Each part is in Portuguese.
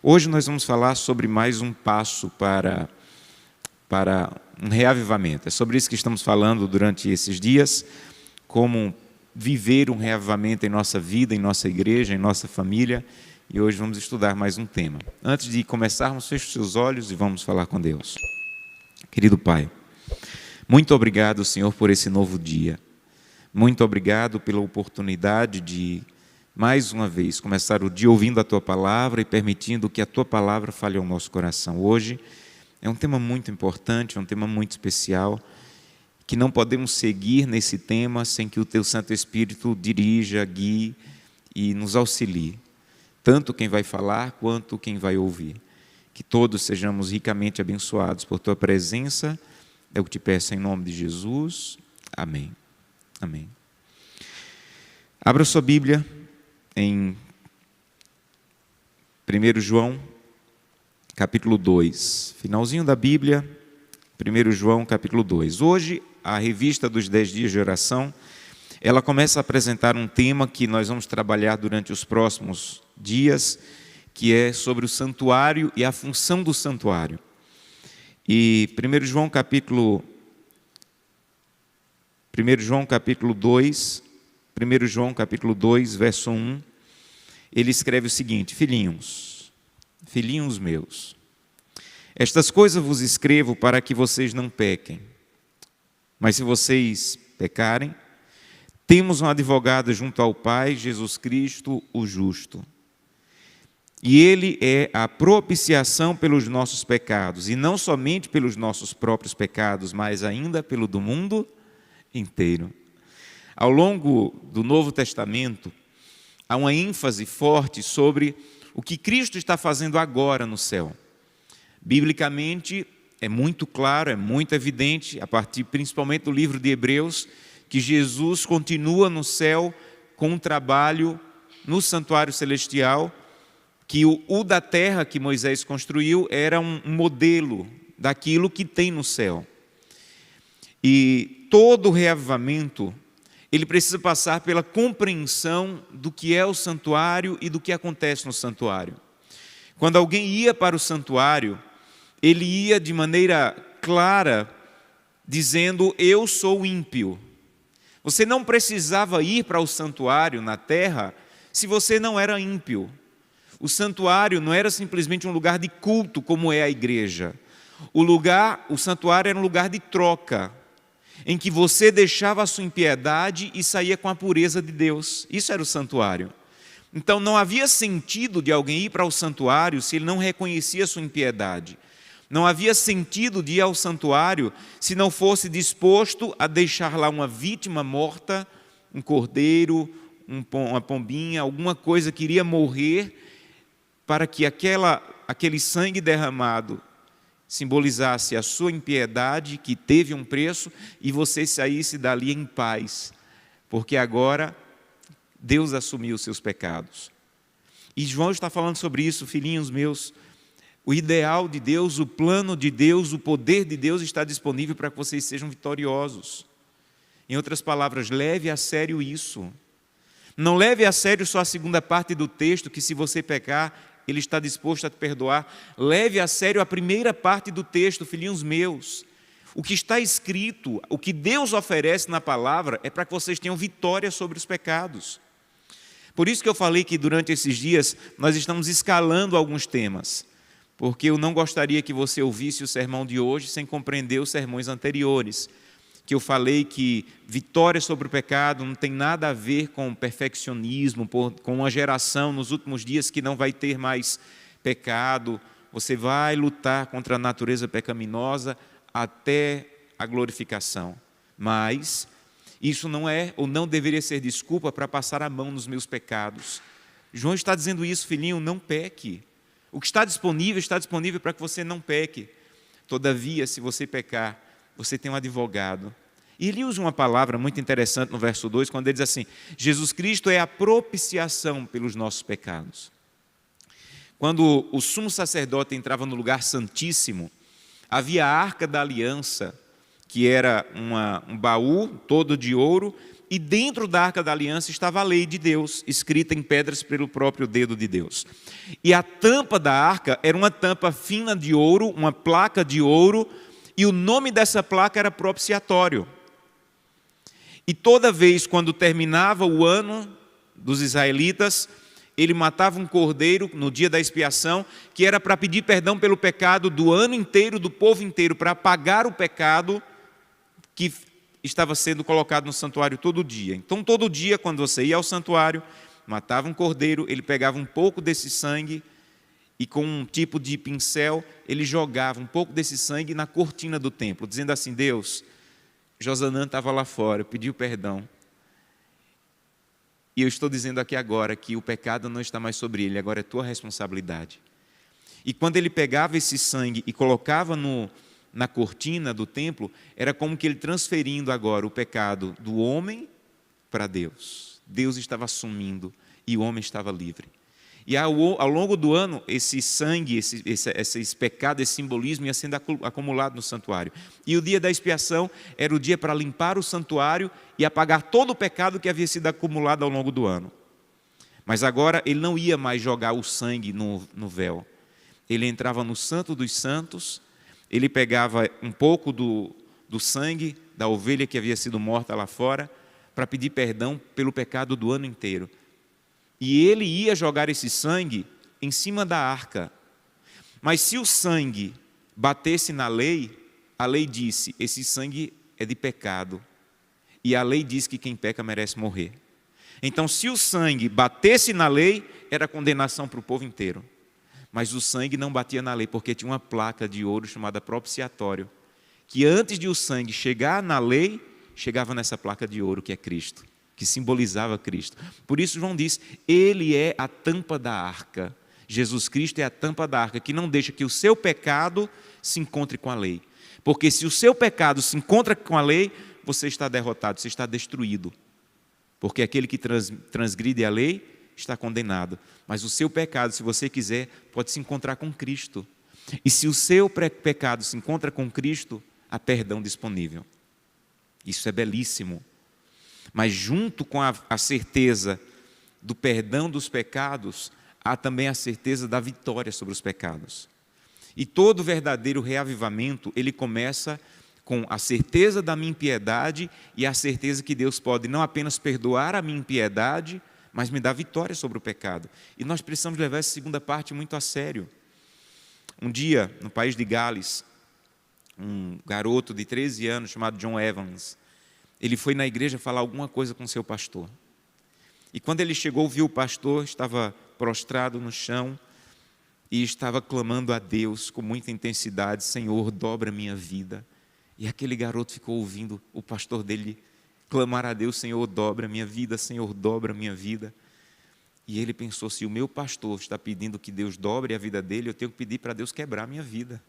Hoje nós vamos falar sobre mais um passo para um reavivamento. É sobre isso que estamos falando durante esses dias, como viver um reavivamento em nossa vida, em nossa igreja, em nossa família. E hoje vamos estudar mais um tema. Antes de começarmos, feche os seus olhos e vamos falar com Deus. Querido Pai, muito obrigado, Senhor, por esse novo dia. Muito obrigado pela oportunidade de, mais uma vez, começar o dia ouvindo a Tua Palavra e permitindo que a Tua Palavra fale ao nosso coração. Hoje é um tema muito importante, é um tema muito especial, que não podemos seguir nesse tema sem que o Teu Santo Espírito dirija, guie e nos auxilie, tanto quem vai falar quanto quem vai ouvir. Que todos sejamos ricamente abençoados por Tua presença, é o que te peço em nome de Jesus. Amém. Amém. Abra sua Bíblia em 1 João, capítulo 2. Finalzinho da Bíblia, 1 João, capítulo 2. Hoje, a revista dos 10 dias de oração, ela começa a apresentar um tema que nós vamos trabalhar durante os próximos dias, que é sobre o santuário e a função do santuário. E 1 João capítulo 2, verso 1, ele escreve o seguinte: filhinhos meus, estas coisas vos escrevo para que vocês não pequem. Mas se vocês pecarem, temos um advogado junto ao Pai, Jesus Cristo, o justo. E Ele é a propiciação pelos nossos pecados, e não somente pelos nossos próprios pecados, mas ainda pelo do mundo inteiro. Ao longo do Novo Testamento, há uma ênfase forte sobre o que Cristo está fazendo agora no céu. Biblicamente, é muito claro, é muito evidente, a partir principalmente do livro de Hebreus, que Jesus continua no céu com um trabalho no santuário celestial, que o da terra que Moisés construiu era um modelo daquilo que tem no céu. E todo reavivamento, ele precisa passar pela compreensão do que é o santuário e do que acontece no santuário. Quando alguém ia para o santuário, ele ia de maneira clara, dizendo: eu sou ímpio. Você não precisava ir para o santuário na terra se você não era ímpio. O santuário não era simplesmente um lugar de culto, como é a igreja. O santuário era um lugar de troca, em que você deixava a sua impiedade e saía com a pureza de Deus. Isso era o santuário. Então não havia sentido de alguém ir para o santuário se ele não reconhecia a sua impiedade. Não havia sentido de ir ao santuário se não fosse disposto a deixar lá uma vítima morta, um cordeiro, uma pombinha, alguma coisa que iria morrer, para que aquele sangue derramado simbolizasse a sua impiedade, que teve um preço, e você saísse dali em paz, porque agora Deus assumiu os seus pecados. E João está falando sobre isso, filhinhos meus. O ideal de Deus, o plano de Deus, o poder de Deus está disponível para que vocês sejam vitoriosos. Em outras palavras, leve a sério isso. Não leve a sério só a segunda parte do texto, que se você pecar, Ele está disposto a te perdoar. Leve a sério a primeira parte do texto, filhinhos meus. O que está escrito, o que Deus oferece na palavra, é para que vocês tenham vitória sobre os pecados. Por isso que eu falei que durante esses dias nós estamos escalando alguns temas, porque eu não gostaria que você ouvisse o sermão de hoje sem compreender os sermões anteriores, que eu falei que vitória sobre o pecado não tem nada a ver com perfeccionismo, com uma geração nos últimos dias que não vai ter mais pecado. Você vai lutar contra a natureza pecaminosa até a glorificação. Mas isso não é ou não deveria ser desculpa para passar a mão nos meus pecados. João está dizendo isso, filhinho, não peque. O que está disponível para que você não peque. Todavia, se você pecar, você tem um advogado. E ele usa uma palavra muito interessante no verso 2, quando ele diz assim: Jesus Cristo é a propiciação pelos nossos pecados. Quando o sumo sacerdote entrava no lugar santíssimo, havia a arca da aliança, que era um baú todo de ouro, e dentro da Arca da Aliança estava a lei de Deus, escrita em pedras pelo próprio dedo de Deus. E a tampa da arca era uma tampa fina de ouro, uma placa de ouro, e o nome dessa placa era propiciatório. E toda vez quando terminava o ano dos israelitas, ele matava um cordeiro no dia da expiação, que era para pedir perdão pelo pecado do ano inteiro, do povo inteiro, para apagar o pecado que estava sendo colocado no santuário todo dia. Então, todo dia, quando você ia ao santuário, matava um cordeiro, ele pegava um pouco desse sangue e com um tipo de pincel, ele jogava um pouco desse sangue na cortina do templo, dizendo assim: Deus, Josanã estava lá fora, pediu perdão. E eu estou dizendo aqui agora que o pecado não está mais sobre ele, agora é tua responsabilidade. E quando ele pegava esse sangue e colocava na cortina do templo, era como que ele transferindo agora o pecado do homem para Deus. Deus estava assumindo e o homem estava livre. E ao longo do ano, esse sangue, esse pecado, esse simbolismo ia sendo acumulado no santuário. E o dia da expiação era o dia para limpar o santuário e apagar todo o pecado que havia sido acumulado ao longo do ano. Mas agora ele não ia mais jogar o sangue no véu. Ele entrava no Santo dos Santos, ele pegava um pouco do sangue da ovelha que havia sido morta lá fora, para pedir perdão pelo pecado do ano inteiro. E ele ia jogar esse sangue em cima da arca. Mas se o sangue batesse na lei, a lei disse: esse sangue é de pecado. E a lei diz que quem peca merece morrer. Então, se o sangue batesse na lei, era condenação para o povo inteiro. Mas o sangue não batia na lei, porque tinha uma placa de ouro chamada propiciatório, que antes de o sangue chegar na lei, chegava nessa placa de ouro que é Cristo, que simbolizava Cristo. Por isso João diz: ele é a tampa da arca. Jesus Cristo é a tampa da arca, que não deixa que o seu pecado se encontre com a lei. Porque se o seu pecado se encontra com a lei, você está derrotado, você está destruído. Porque aquele que transgride a lei está condenado. Mas o seu pecado, se você quiser, pode se encontrar com Cristo. E se o seu pecado se encontra com Cristo, há perdão disponível. Isso é belíssimo. Mas junto com a certeza do perdão dos pecados, há também a certeza da vitória sobre os pecados. E todo verdadeiro reavivamento, ele começa com a certeza da minha impiedade e a certeza que Deus pode não apenas perdoar a minha impiedade, mas me dar vitória sobre o pecado. E nós precisamos levar essa segunda parte muito a sério. Um dia, no país de Gales, um garoto de 13 anos chamado John Evans, ele foi na igreja falar alguma coisa com seu pastor. E quando ele chegou, viu o pastor, estava prostrado no chão e estava clamando a Deus com muita intensidade: Senhor, dobra minha vida. E aquele garoto ficou ouvindo o pastor dele clamar a Deus: Senhor, dobra minha vida, Senhor, dobra minha vida. E ele pensou: se o meu pastor está pedindo que Deus dobre a vida dele, eu tenho que pedir para Deus quebrar a minha vida.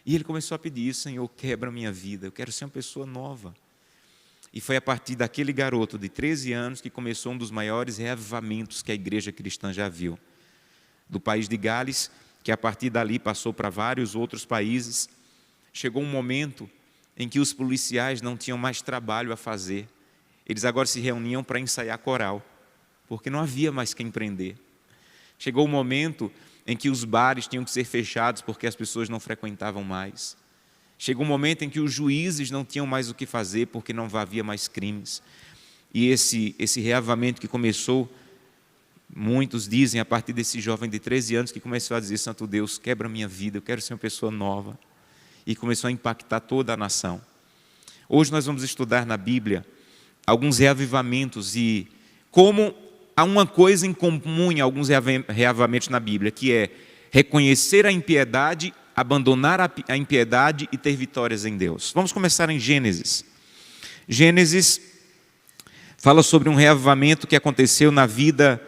E ele começou a pedir isso: Senhor, quebra a minha vida, eu quero ser uma pessoa nova. E foi a partir daquele garoto de 13 anos que começou um dos maiores reavivamentos que a igreja cristã já viu. Do país de Gales, que a partir dali passou para vários outros países. Chegou um momento em que os policiais não tinham mais trabalho a fazer. Eles agora se reuniam para ensaiar coral, porque não havia mais quem prender. Chegou um momento em que os bares tinham que ser fechados porque as pessoas não frequentavam mais. Chegou um momento em que os juízes não tinham mais o que fazer porque não havia mais crimes. E esse reavivamento que começou, muitos dizem, a partir desse jovem de 13 anos que começou a dizer: Santo Deus, quebra minha vida, eu quero ser uma pessoa nova. E começou a impactar toda a nação. Hoje nós vamos estudar na Bíblia alguns reavivamentos e como há uma coisa em comum em alguns reavivamentos na Bíblia, que é reconhecer a impiedade, abandonar a impiedade e ter vitórias em Deus. Vamos começar em Gênesis. Gênesis fala sobre um reavivamento que aconteceu na vida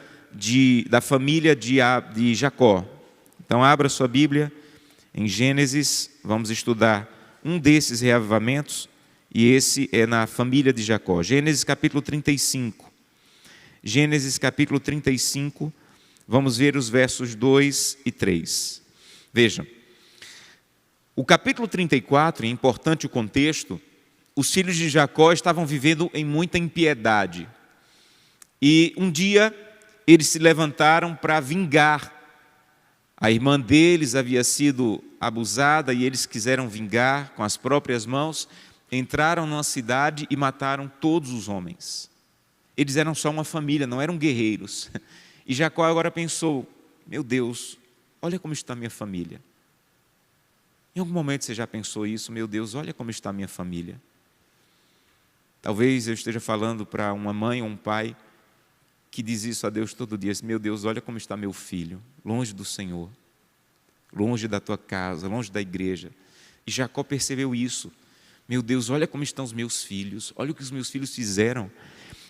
da família de Jacó. Então abra sua Bíblia em Gênesis, vamos estudar um desses reavivamentos, e esse é na família de Jacó. Gênesis capítulo 35. Gênesis capítulo 35, vamos ver os versos 2 e 3. Vejam, o capítulo 34, é importante o contexto, os filhos de Jacó estavam vivendo em muita impiedade. E um dia eles se levantaram para vingar. A irmã deles havia sido abusada e eles quiseram vingar com as próprias mãos. Entraram numa cidade e mataram todos os homens. Eles eram só uma família, não eram guerreiros. E Jacó agora pensou: meu Deus, olha como está minha família. Em algum momento você já pensou isso? Meu Deus, olha como está minha família. Talvez eu esteja falando para uma mãe ou um pai que diz isso a Deus todo dia: meu Deus, olha como está meu filho, longe do Senhor, longe da tua casa, longe da igreja. E Jacó percebeu isso. Meu Deus, olha como estão os meus filhos, olha o que os meus filhos fizeram.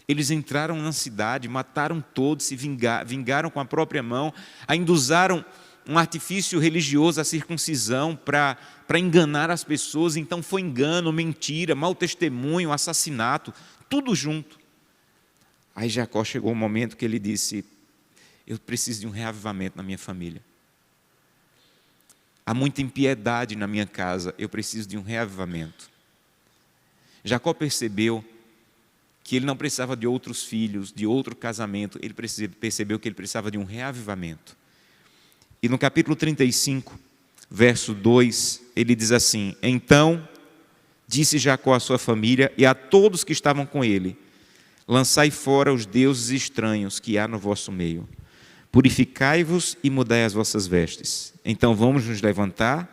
Eles entraram na cidade, mataram todos, se vingaram com a própria mão, ainda usaram um artifício religioso, a circuncisão, para enganar as pessoas. Então foi engano, mentira, mau testemunho, assassinato, tudo junto. Aí Jacó chegou um momento que ele disse: eu preciso de um reavivamento na minha família. Há muita impiedade na minha casa, eu preciso de um reavivamento. Jacó percebeu que ele não precisava de outros filhos, de outro casamento, ele percebeu que ele precisava de um reavivamento. E no capítulo 35, verso 2, ele diz assim: então disse Jacó à sua família e a todos que estavam com ele: lançai fora os deuses estranhos que há no vosso meio. Purificai-vos e mudai as vossas vestes. Então vamos nos levantar,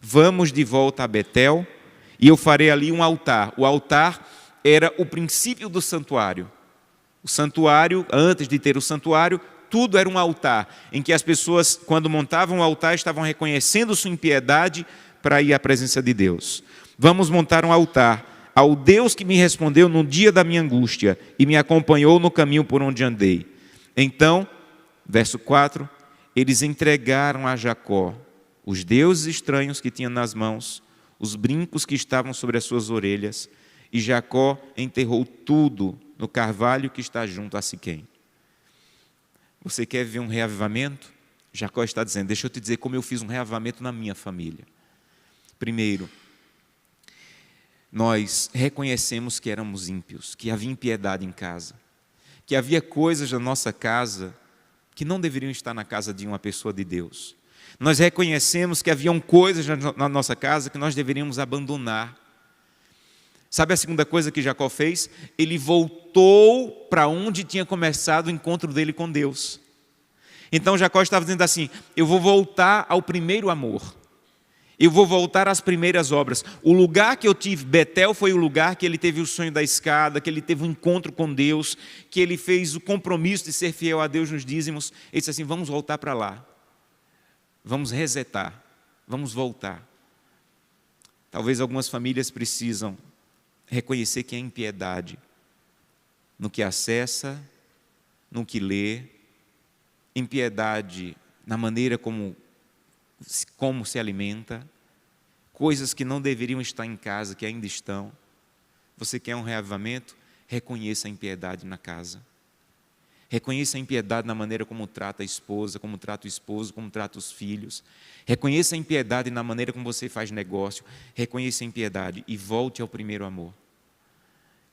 vamos de volta a Betel, e eu farei ali um altar. O altar era o princípio do santuário. O santuário, antes de ter o santuário, tudo era um altar, em que as pessoas, quando montavam o altar, estavam reconhecendo sua impiedade para ir à presença de Deus. Vamos montar um altar ao Deus que me respondeu no dia da minha angústia e me acompanhou no caminho por onde andei. Então, verso 4, eles entregaram a Jacó os deuses estranhos que tinham nas mãos, os brincos que estavam sobre as suas orelhas, e Jacó enterrou tudo no carvalho que está junto a Siquém. Você quer ver um reavivamento? Jacó está dizendo: deixa eu te dizer como eu fiz um reavivamento na minha família. Primeiro, nós reconhecemos que éramos ímpios, que havia impiedade em casa, que havia coisas na nossa casa que não deveriam estar na casa de uma pessoa de Deus. Nós reconhecemos que haviam coisas na nossa casa que nós deveríamos abandonar. Sabe a segunda coisa que Jacó fez? Ele voltou para onde tinha começado o encontro dele com Deus. Então Jacó estava dizendo assim: eu vou voltar ao primeiro amor. Eu vou voltar às primeiras obras. O lugar que eu tive, Betel, foi o lugar que ele teve o sonho da escada, que ele teve um encontro com Deus, que ele fez o compromisso de ser fiel a Deus nos dízimos. Ele disse assim: vamos voltar para lá. Vamos resetar. Vamos voltar. Talvez algumas famílias precisam reconhecer que há impiedade no que acessa, no que lê, impiedade na maneira como se alimenta, coisas que não deveriam estar em casa, que ainda estão. Você quer um reavivamento? Reconheça a impiedade na casa. Reconheça a impiedade na maneira como trata a esposa, como trata o esposo, como trata os filhos. Reconheça a impiedade na maneira como você faz negócio. Reconheça a impiedade e volte ao primeiro amor.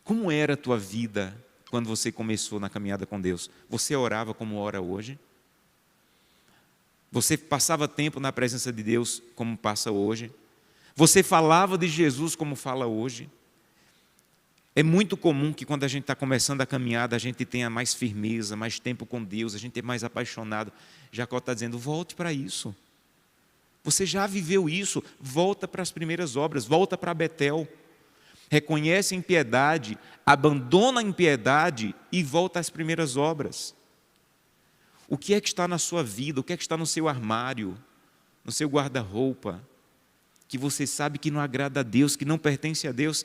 Como era a tua vida quando você começou na caminhada com Deus? Você orava como ora hoje? Você passava tempo na presença de Deus como passa hoje? Você falava de Jesus como fala hoje? É muito comum que quando a gente está começando a caminhada, a gente tenha mais firmeza, mais tempo com Deus, a gente é mais apaixonado. Jacó está dizendo: volte para isso. Você já viveu isso, volta para as primeiras obras, volta para Betel. Reconhece a impiedade, abandona a impiedade e volta às primeiras obras. O que é que está na sua vida, o que é que está no seu armário, no seu guarda-roupa, que você sabe que não agrada a Deus, que não pertence a Deus?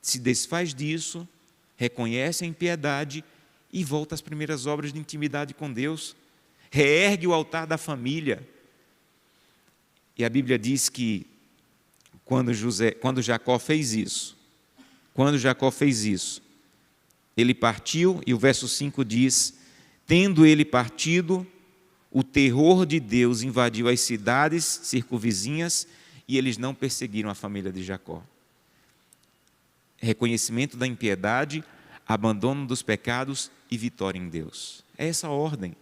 Se desfaz disso, reconhece a impiedade e volta às primeiras obras de intimidade com Deus. Reergue o altar da família. E a Bíblia diz que quando Jacó fez isso, ele partiu, e o verso 5 diz: tendo ele partido, o terror de Deus invadiu as cidades circunvizinhas e eles não perseguiram a família de Jacó. reconhecimento da impiedade, abandono dos pecados e vitória em Deus. É essa a ordem.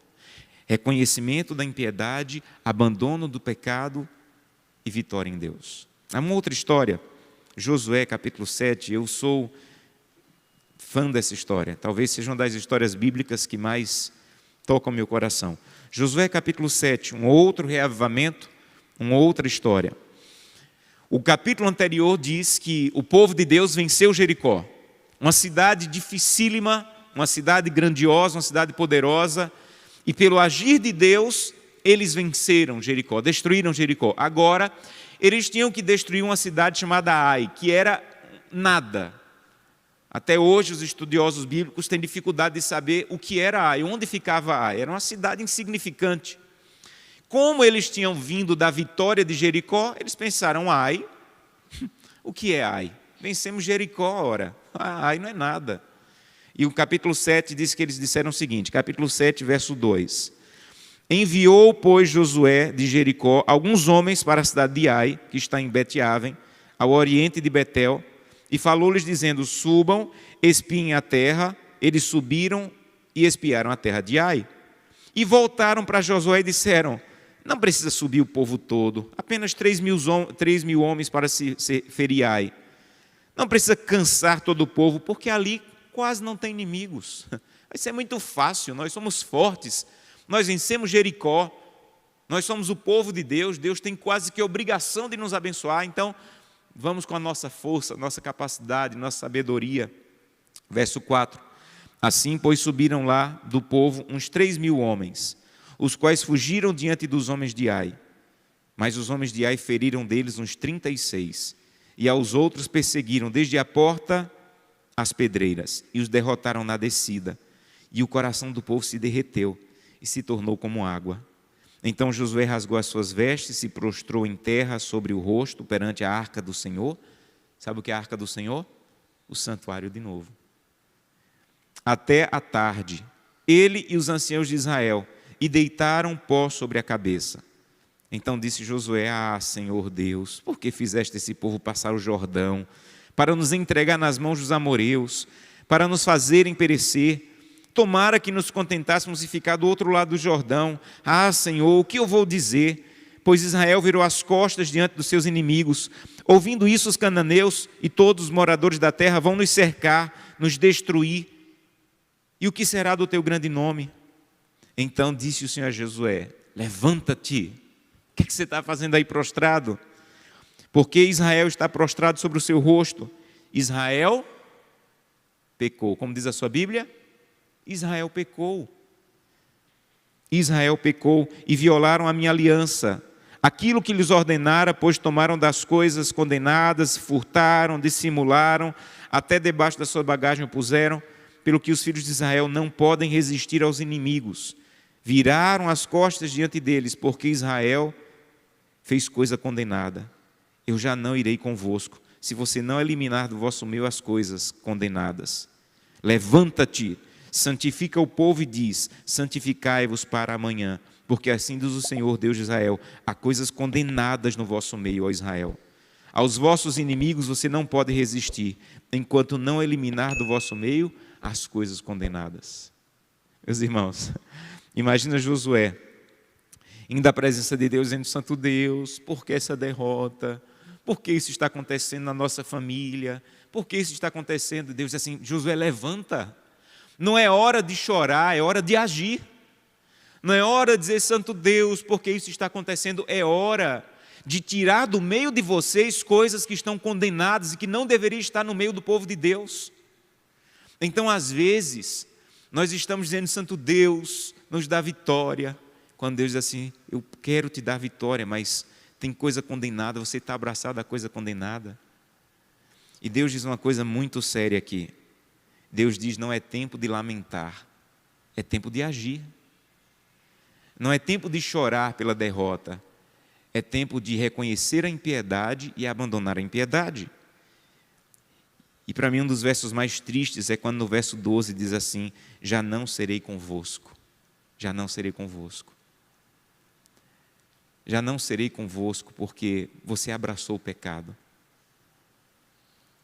Reconhecimento da impiedade, abandono do pecado e vitória em Deus. Há uma outra história, Josué capítulo 7, eu sou fã dessa história, talvez seja uma das histórias bíblicas que mais tocam meu coração. Josué capítulo 7, um outro reavivamento, uma outra história. O capítulo anterior diz que o povo de Deus venceu Jericó, uma cidade dificílima, uma cidade grandiosa, uma cidade poderosa, e pelo agir de Deus, eles venceram Jericó, destruíram Jericó. Agora, eles tinham que destruir uma cidade chamada Ai, que era nada. Até hoje, os estudiosos bíblicos têm dificuldade de saber o que era Ai, onde ficava Ai. Era uma cidade insignificante. Como eles tinham vindo da vitória de Jericó, eles pensaram, Ai, o que é Ai? Vencemos Jericó, ora. Ai não é nada. E o capítulo 7 diz que eles disseram o seguinte, capítulo 7, verso 2. Enviou, pois, Josué de Jericó alguns homens para a cidade de Ai, que está em Bet-Aven, ao oriente de Betel, e falou-lhes dizendo, subam, espiem a terra. Eles subiram e espiaram a terra de Ai. E voltaram para Josué e disseram, não precisa subir o povo todo, apenas 3.000 homens para se ferir Ai. Não precisa cansar todo o povo, porque ali quase não tem inimigos. Isso é muito fácil, nós somos fortes, nós vencemos Jericó, nós somos o povo de Deus, Deus tem quase que a obrigação de nos abençoar, então vamos com a nossa força, nossa capacidade, nossa sabedoria. Verso 4. Assim, pois, subiram lá do povo uns 3.000 homens, os quais fugiram diante dos homens de Ai. Mas os homens de Ai feriram deles uns 36, e aos outros perseguiram desde a porta às pedreiras, e os derrotaram na descida. E o coração do povo se derreteu, e se tornou como água. Então Josué rasgou as suas vestes, se prostrou em terra sobre o rosto perante a arca do Senhor. Sabe o que é a arca do Senhor? O santuário de novo. Até a tarde, ele e os anciãos de Israel, e deitaram pó sobre a cabeça. Então disse Josué, Senhor Deus, por que fizeste esse povo passar o Jordão, para nos entregar nas mãos dos amoreus, para nos fazerem perecer? Tomara que nos contentássemos e ficar do outro lado do Jordão. Senhor, o que eu vou dizer? Pois Israel virou as costas diante dos seus inimigos. Ouvindo isso, os cananeus e todos os moradores da terra vão nos cercar, nos destruir. E o que será do teu grande nome? Então disse o Senhor a Josué, levanta-te. O que você está fazendo aí prostrado? Porque Israel está prostrado sobre o seu rosto. Israel pecou. Como diz a sua Bíblia? Israel pecou. Israel pecou e violaram a minha aliança. Aquilo que lhes ordenara, pois tomaram das coisas condenadas, furtaram, dissimularam, até debaixo da sua bagagem o puseram, pelo que os filhos de Israel não podem resistir aos inimigos. Viraram as costas diante deles, porque Israel fez coisa condenada. Eu já não irei convosco, se você não eliminar do vosso meio as coisas condenadas. Levanta-te, santifica o povo e diz, santificai-vos para amanhã, porque assim diz o Senhor Deus de Israel, há coisas condenadas no vosso meio, ó Israel. Aos vossos inimigos você não pode resistir, enquanto não eliminar do vosso meio as coisas condenadas. Meus irmãos, imagina Josué, indo à presença de Deus, dizendo, Santo Deus, por que essa derrota? Por que isso está acontecendo na nossa família? Por que isso está acontecendo? Deus diz assim, Josué, levanta. Não é hora de chorar, é hora de agir. Não é hora de dizer, Santo Deus, por que isso está acontecendo? É hora de tirar do meio de vocês coisas que estão condenadas e que não deveriam estar no meio do povo de Deus. Então, às vezes, nós estamos dizendo, Santo Deus, nos dá vitória. Quando Deus diz assim, eu quero te dar vitória, mas tem coisa condenada, você está abraçado à coisa condenada. E Deus diz uma coisa muito séria aqui. Deus diz, não é tempo de lamentar, é tempo de agir. Não é tempo de chorar pela derrota, é tempo de reconhecer a impiedade e abandonar a impiedade. E para mim um dos versos mais tristes é quando no verso 12 diz assim, já não serei convosco, já não serei convosco. Já não serei convosco porque você abraçou o pecado.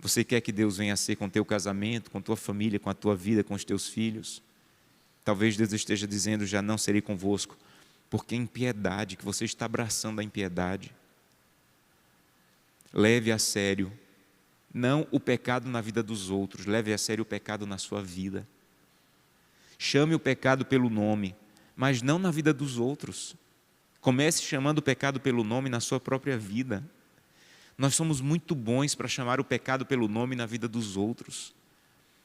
Você quer que Deus venha a ser com o teu casamento, com a tua família, com a tua vida, com os teus filhos? Talvez Deus esteja dizendo, já não serei convosco, porque é impiedade, que você está abraçando a impiedade. Leve a sério, não o pecado na vida dos outros, leve a sério o pecado na sua vida. Chame o pecado pelo nome, mas não na vida dos outros. Comece chamando o pecado pelo nome na sua própria vida. Nós somos muito bons para chamar o pecado pelo nome na vida dos outros,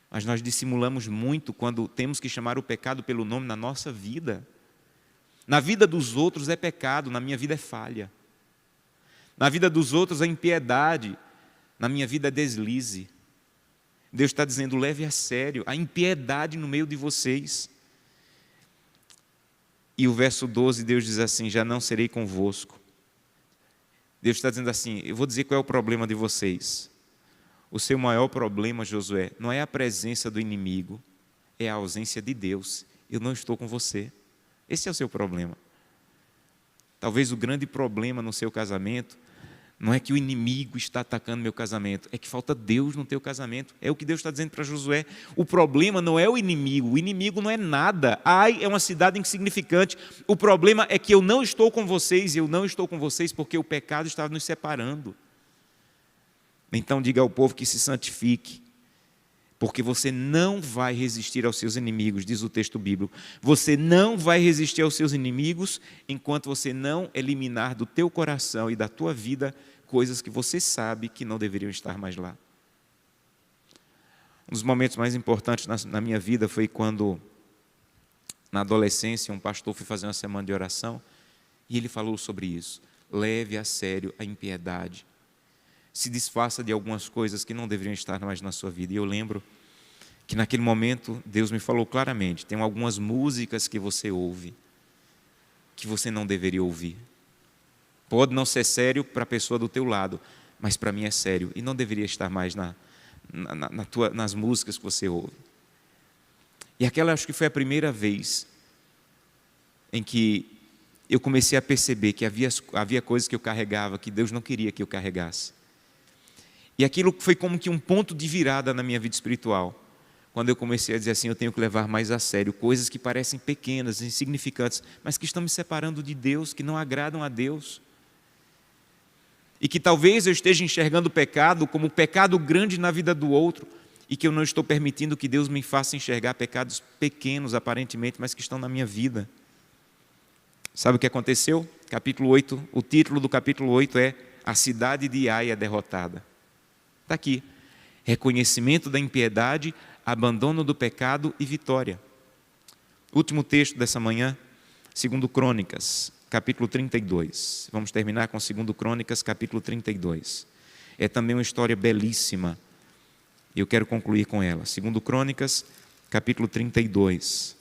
mas nós dissimulamos muito quando temos que chamar o pecado pelo nome na nossa vida. Na vida dos outros é pecado, na minha vida é falha. Na vida dos outros é impiedade, na minha vida é deslize. Deus está dizendo, leve a sério a impiedade no meio de vocês. E o verso 12, Deus diz assim, já não serei convosco. Deus está dizendo assim, eu vou dizer qual é o problema de vocês. O seu maior problema, Josué, não é a presença do inimigo, é a ausência de Deus. Eu não estou com você. Esse é o seu problema. Talvez o grande problema no seu casamento não é que o inimigo está atacando meu casamento, é que falta Deus no teu casamento. É o que Deus está dizendo para Josué. O problema não é o inimigo não é nada. Ai é uma cidade insignificante. O problema é que eu não estou com vocês, e eu não estou com vocês porque o pecado estava nos separando. Então diga ao povo que se santifique, porque você não vai resistir aos seus inimigos, diz o texto bíblico. Você não vai resistir aos seus inimigos enquanto você não eliminar do teu coração e da tua vida coisas que você sabe que não deveriam estar mais lá. Um dos momentos mais importantes na minha vida foi quando, na adolescência, um pastor foi fazer uma semana de oração e ele falou sobre isso. Leve a sério a impiedade. Se desfaça de algumas coisas que não deveriam estar mais na sua vida. E eu lembro que naquele momento Deus me falou claramente, tem algumas músicas que você ouve, que você não deveria ouvir. Pode não ser sério para a pessoa do teu lado, mas para mim é sério. E não deveria estar mais nas músicas que você ouve. E aquela acho que foi a primeira vez em que eu comecei a perceber que havia coisas que eu carregava, que Deus não queria que eu carregasse. E aquilo foi como que um ponto de virada na minha vida espiritual. Quando eu comecei a dizer assim, eu tenho que levar mais a sério coisas que parecem pequenas, insignificantes, mas que estão me separando de Deus, que não agradam a Deus. E que talvez eu esteja enxergando o pecado como pecado grande na vida do outro, e que eu não estou permitindo que Deus me faça enxergar pecados pequenos, aparentemente, mas que estão na minha vida. Sabe o que aconteceu? Capítulo 8, o título do capítulo 8 é A Cidade de Ai é Derrotada. Está aqui, reconhecimento da impiedade, abandono do pecado e vitória. Último texto dessa manhã, 2 Crônicas, capítulo 32. Vamos terminar com 2 Crônicas, capítulo 32. É também uma história belíssima. E eu quero concluir com ela. 2 Crônicas, capítulo 32.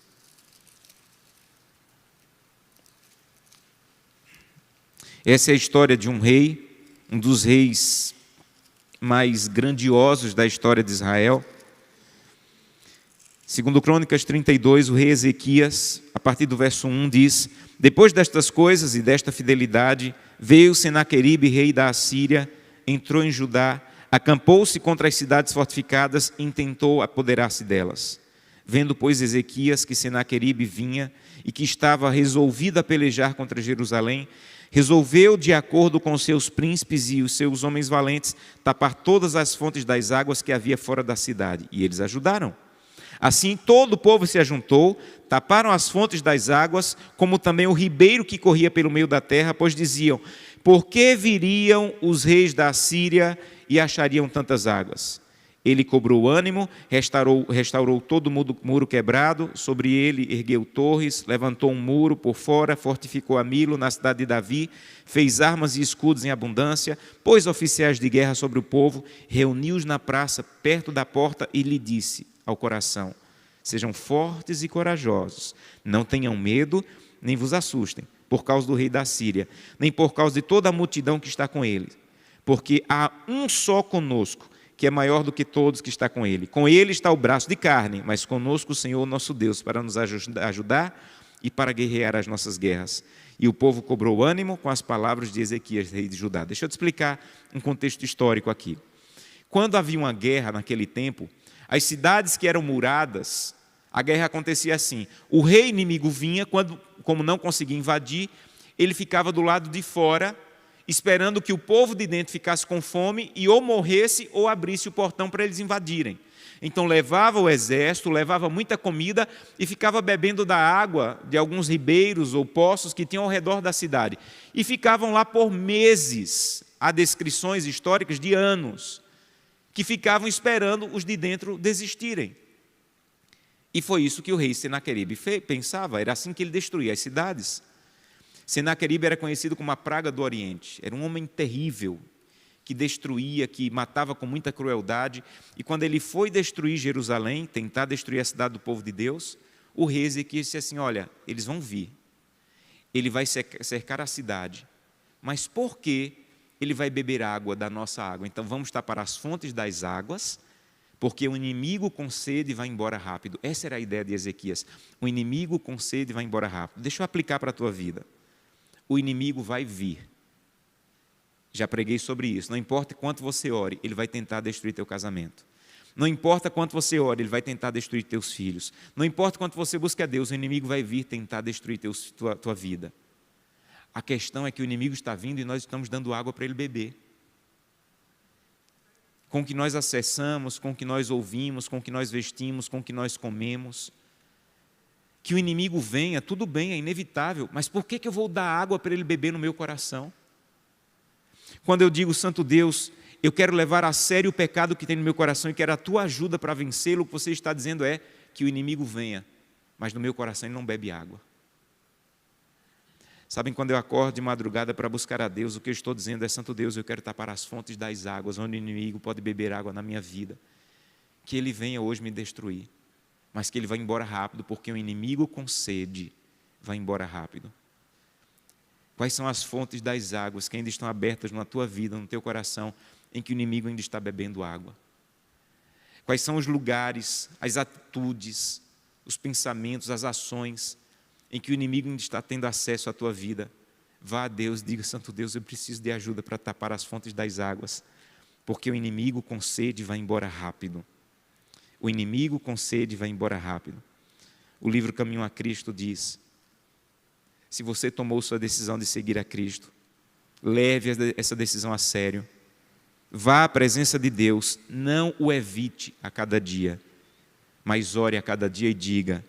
Essa é a história de um rei, um dos reis mais grandiosos da história de Israel. 2 Crônicas 32, o rei Ezequias, a partir do verso 1, diz: depois destas coisas e desta fidelidade, veio Senaqueribe, rei da Assíria, entrou em Judá, acampou-se contra as cidades fortificadas e intentou apoderar-se delas. Vendo, pois, Ezequias que Senaqueribe vinha e que estava resolvido a pelejar contra Jerusalém, resolveu, de acordo com os seus príncipes e os seus homens valentes, tapar todas as fontes das águas que havia fora da cidade. E eles ajudaram. Assim todo o povo se ajuntou, taparam as fontes das águas, como também o ribeiro que corria pelo meio da terra, pois diziam: por que viriam os reis da Assíria e achariam tantas águas? Ele cobrou ânimo, restaurou todo o muro quebrado, sobre ele ergueu torres, levantou um muro por fora, fortificou a Milo na cidade de Davi, fez armas e escudos em abundância, pôs oficiais de guerra sobre o povo, reuniu-os na praça perto da porta e lhe disse ao coração: sejam fortes e corajosos, não tenham medo, nem vos assustem, por causa do rei da Síria, nem por causa de toda a multidão que está com ele, porque há um só conosco, que é maior do que todos que está com ele. Com ele está o braço de carne, mas conosco o Senhor nosso Deus, para nos ajudar e para guerrear as nossas guerras. E o povo cobrou ânimo com as palavras de Ezequias, rei de Judá. Deixa eu te explicar um contexto histórico aqui. Quando havia uma guerra naquele tempo, as cidades que eram muradas, a guerra acontecia assim: o rei inimigo vinha, como não conseguia invadir, ele ficava do lado de fora, esperando que o povo de dentro ficasse com fome e ou morresse ou abrisse o portão para eles invadirem. Então levava o exército, levava muita comida e ficava bebendo da água de alguns ribeiros ou poços que tinham ao redor da cidade. E ficavam lá por meses. Há descrições históricas de anos, que ficavam esperando os de dentro desistirem. E foi isso que o rei Senaqueribe pensava, era assim que ele destruía as cidades. Senaqueribe era conhecido como a praga do Oriente, era um homem terrível, que destruía, que matava com muita crueldade. E quando ele foi destruir Jerusalém, tentar destruir a cidade do povo de Deus, o rei Ezequias disse assim: olha, eles vão vir, ele vai cercar a cidade, mas por que ele vai beber água da nossa água? Então vamos tapar as fontes das águas, porque o inimigo com sede vai embora rápido. Essa era a ideia de Ezequias: o inimigo com sede vai embora rápido. Deixa eu aplicar para a tua vida. O inimigo vai vir. Já preguei sobre isso. Não importa quanto você ore, ele vai tentar destruir teu casamento. Não importa quanto você ore, ele vai tentar destruir teus filhos. Não importa quanto você busque a Deus, o inimigo vai vir tentar destruir tua vida. A questão é que o inimigo está vindo e nós estamos dando água para ele beber. Com o que nós acessamos, com o que nós ouvimos, com o que nós vestimos, com o que nós comemos. Que o inimigo venha, tudo bem, é inevitável, mas por que eu vou dar água para ele beber no meu coração? Quando eu digo: Santo Deus, eu quero levar a sério o pecado que tem no meu coração e quero a tua ajuda para vencê-lo, o que você está dizendo é que o inimigo venha, mas no meu coração ele não bebe água. Sabem, quando eu acordo de madrugada para buscar a Deus, o que eu estou dizendo é: Santo Deus, eu quero tapar as fontes das águas, onde o inimigo pode beber água na minha vida. Que ele venha hoje me destruir, mas que ele vá embora rápido, porque o inimigo com sede vai embora rápido. Quais são as fontes das águas que ainda estão abertas na tua vida, no teu coração, em que o inimigo ainda está bebendo água? Quais são os lugares, as atitudes, os pensamentos, as ações em que o inimigo ainda está tendo acesso à tua vida? Vá a Deus, diga: Santo Deus, eu preciso de ajuda para tapar as fontes das águas, porque o inimigo com sede vai embora rápido. O inimigo com sede vai embora rápido. O livro Caminho a Cristo diz: se você tomou sua decisão de seguir a Cristo, leve essa decisão a sério. Vá à presença de Deus, não o evite a cada dia, mas ore a cada dia e diga: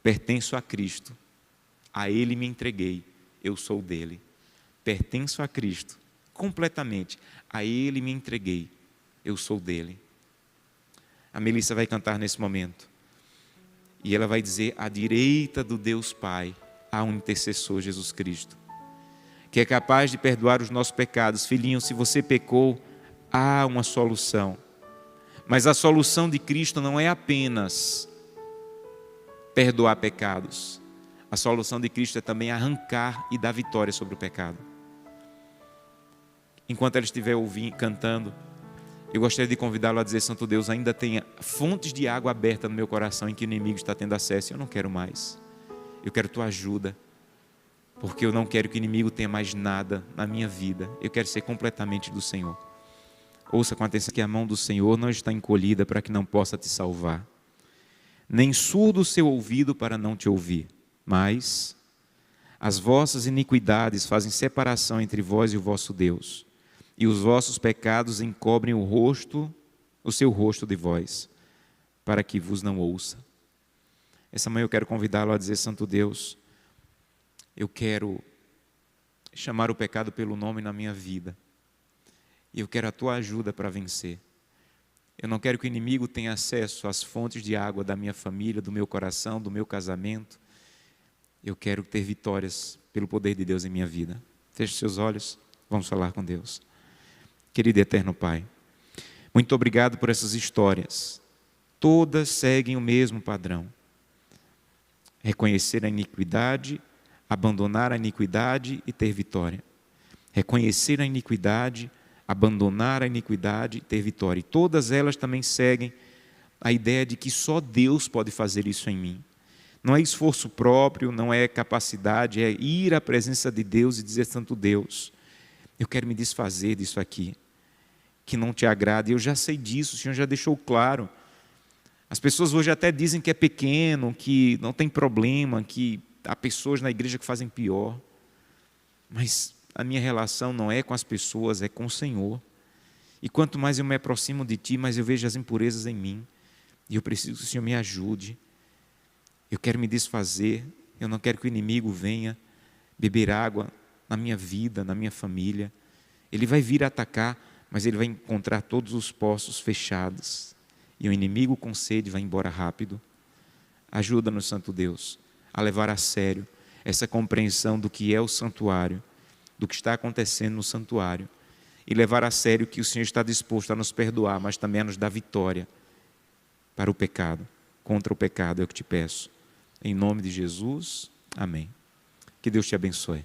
pertenço a Cristo, a Ele me entreguei, eu sou dele. Pertenço a Cristo, completamente, a Ele me entreguei, eu sou dele. A Melissa vai cantar nesse momento, e ela vai dizer: à direita do Deus Pai, há um intercessor, Jesus Cristo, que é capaz de perdoar os nossos pecados. Filhinho, se você pecou, há uma solução. Mas a solução de Cristo não é apenas perdoar pecados. A solução de Cristo é também arrancar e dar vitória sobre o pecado. Enquanto ela estiver cantando, eu gostaria de convidá-lo a dizer: Santo Deus, ainda tenha fontes de água aberta no meu coração em que o inimigo está tendo acesso. Eu não quero mais. Eu quero tua ajuda, porque eu não quero que o inimigo tenha mais nada na minha vida. Eu quero ser completamente do Senhor. Ouça com atenção que a mão do Senhor não está encolhida para que não possa te salvar, nem surdo o seu ouvido para não te ouvir, mas as vossas iniquidades fazem separação entre vós e o vosso Deus, e os vossos pecados encobrem o seu rosto de vós, para que vos não ouça. Essa manhã eu quero convidá-lo a dizer: Santo Deus, eu quero chamar o pecado pelo nome na minha vida, e eu quero a tua ajuda para vencer. Eu não quero que o inimigo tenha acesso às fontes de água da minha família, do meu coração, do meu casamento. Eu quero ter vitórias pelo poder de Deus em minha vida. Feche seus olhos, vamos falar com Deus. Querido e eterno Pai, muito obrigado por essas histórias. Todas seguem o mesmo padrão: reconhecer a iniquidade, abandonar a iniquidade e ter vitória. Reconhecer a iniquidade, abandonar a iniquidade e ter vitória. E todas elas também seguem a ideia de que só Deus pode fazer isso em mim. Não é esforço próprio, não é capacidade, é ir à presença de Deus e dizer: Santo Deus, eu quero me desfazer disso aqui. que não te agrada. E eu já sei disso, o Senhor já deixou claro. As pessoas hoje até dizem que é pequeno, que não tem problema, que há pessoas na igreja que fazem pior. Mas a minha relação não é com as pessoas, é com o Senhor. E quanto mais eu me aproximo de Ti, mais eu vejo as impurezas em mim. E eu preciso que o Senhor me ajude. Eu quero me desfazer, eu não quero que o inimigo venha beber água na minha vida, na minha família. Ele vai vir atacar, mas ele vai encontrar todos os poços fechados. E o inimigo com sede vai embora rápido. Ajuda-nos, Santo Deus, a levar a sério essa compreensão do que é o santuário, do que está acontecendo no santuário, e levar a sério que o Senhor está disposto a nos perdoar, mas também a nos dar vitória para o pecado, contra o pecado, é o que te peço. Em nome de Jesus, amém. Que Deus te abençoe.